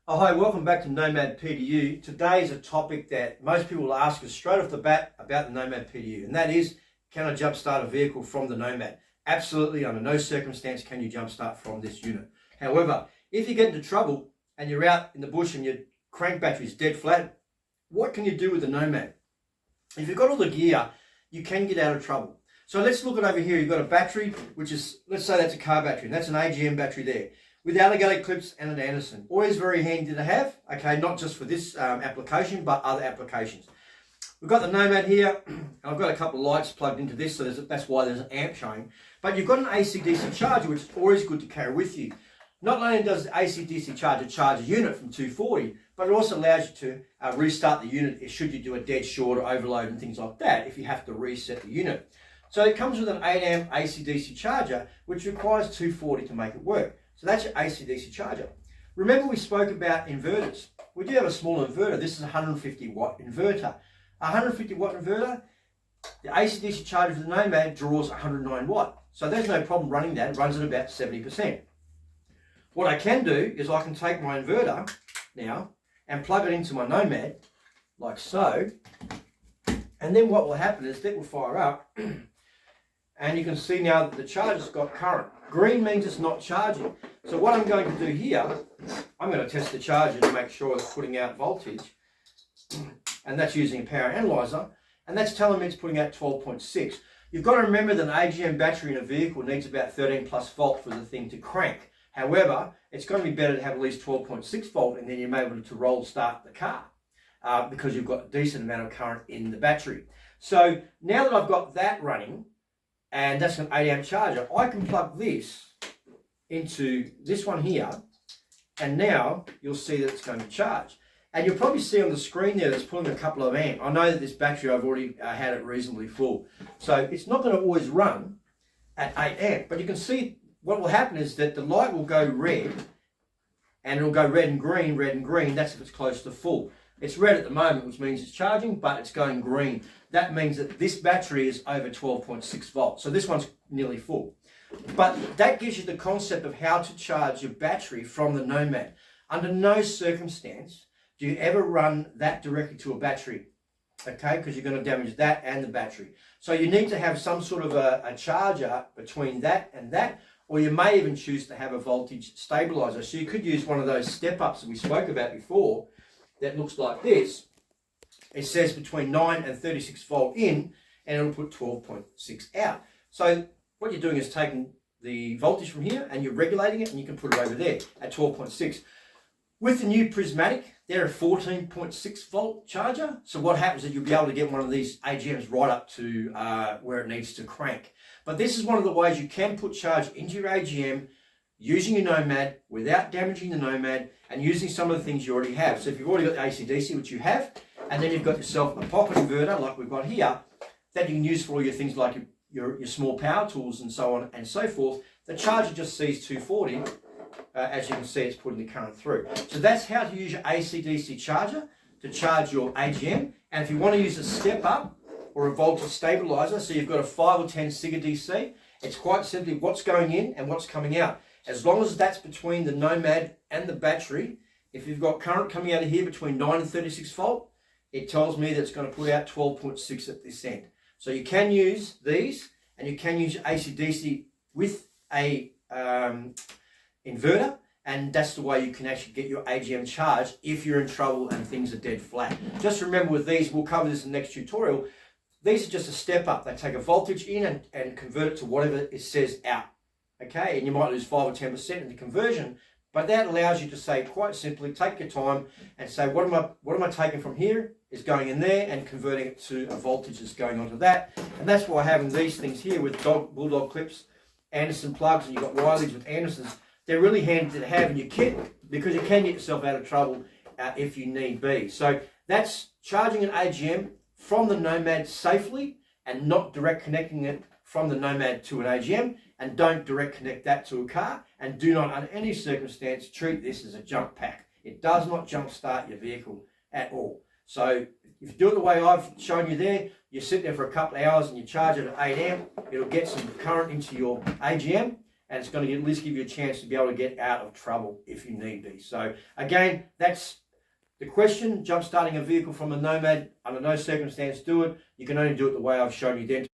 Oh, hi, welcome back to Nomad PDU. Today is a topic that most people will ask us straight off the bat about the Nomad PDU, and that is, can I jumpstart a vehicle from the Nomad? Absolutely, under no circumstance can you jumpstart from this unit. However, if you get into trouble and you're out in the bush and your crank battery is dead flat, what can you do with the Nomad? If you've got all the gear, you can get out of trouble. So let's look at over here. You've got a battery, which is, let's say that's a car battery, and that's an AGM battery there, with alligator clips and an Anderson. Always very handy to have, okay, not just for this application, but other applications. We've got the Nomad here, and I've got a couple of lights plugged into this, so that's why there's an amp showing. But you've got an AC-DC charger, which is always good to carry with you. Not only does the AC-DC charger charge a unit from 240, but it also allows you to restart the unit should you do a dead short or overload and things like that, if you have to reset the unit. So it comes with an 8 amp AC-DC charger, which requires 240 to make it work. So that's your AC-DC charger. Remember we spoke about inverters. We do have a small inverter. This is a 150 watt inverter. A 150 watt inverter, the AC-DC charger for the Nomad draws 109 watt. So there's no problem running that. It runs at about 70%. What I can do is I can take my inverter now and plug it into my Nomad, like so. And then what will happen is that will fire up. And you can see now that the charger's got current. Green means it's not charging. So what I'm going to do here, I'm going to test the charger to make sure it's putting out voltage. And that's using a power analyzer. And that's telling me it's putting out 12.6. You've got to remember that an AGM battery in a vehicle needs about 13 plus volt for the thing to crank. However, it's going to be better to have at least 12.6 volt, and then you're able to roll start the car because you've got a decent amount of current in the battery. So now that I've got that running, and that's an 8 amp charger, I can plug this into this one here, and now you'll see that it's going to charge. And you'll probably see on the screen there that's pulling a couple of amp. I know that this battery, I've already had it reasonably full. So it's not going to always run at 8 amp, but you can see what will happen is that the light will go red, and it'll go red and green. That's if it's close to full. It's red at the moment, which means it's charging, but it's going green. That means that this battery is over 12.6 volts. So this one's nearly full. But that gives you the concept of how to charge your battery from the Nomad. Under no circumstance do you ever run that directly to a battery, okay? Because you're going to damage that and the battery. So you need to have some sort of a charger between that and that, or you may even choose to have a voltage stabilizer. So you could use one of those step-ups that we spoke about before that looks like this. It says between 9 and 36 volt in, and it'll put 12.6 out. So what you're doing is taking the voltage from here and you're regulating it, and you can put it over there at 12.6. With the new Prismatic, they're a 14.6 volt charger. So what happens is you'll be able to get one of these AGMs right up to where it needs to crank. But this is one of the ways you can put charge into your AGM using your Nomad without damaging the Nomad, and using some of the things you already have. So if you've already got the AC-DC, which you have, and then you've got yourself a pocket inverter like we've got here, that you can use for all your things like your small power tools and so on and so forth, the charger just sees 240. As you can see, it's putting the current through. So that's how to use your AC-DC charger to charge your AGM. And if you want to use a step up or a voltage stabilizer, so you've got a 5 or 10 SIGA DC, it's quite simply what's going in and what's coming out. As long as that's between the Nomad and the battery, if you've got current coming out of here between 9 and 36 volt, it tells me that it's going to put out 12.6 at this end. So you can use these, and you can use your AC-DC with a inverter, and that's the way you can actually get your AGM charged if you're in trouble and things are dead flat. Just remember with these, we'll cover this in the next tutorial, these are just a step up. They take a voltage in and convert it to whatever it says out. Okay, and you might lose 5 or 10% in the conversion, but that allows you to say quite simply, take your time and say, what am I taking from here is going in there, and converting it to a voltage that's going onto that. And that's why having these things here with Bulldog clips, Anderson plugs, and you've got Wileys with Andersons, they're really handy to have in your kit, because you can get yourself out of trouble if you need be. So that's charging an AGM from the Nomad safely, and not direct connecting it from the Nomad to an AGM, and don't direct connect that to a car, and do not under any circumstance treat this as a jump pack. It does not jump start your vehicle at all. So if you do it the way I've shown you there, you sit there for a couple of hours and you charge it at 8 amp, it'll get some current into your AGM, and it's going to at least give you a chance to be able to get out of trouble if you need be. So again, that's the question. Jump starting a vehicle from a Nomad, under no circumstance do it. You can only do it the way I've shown you then.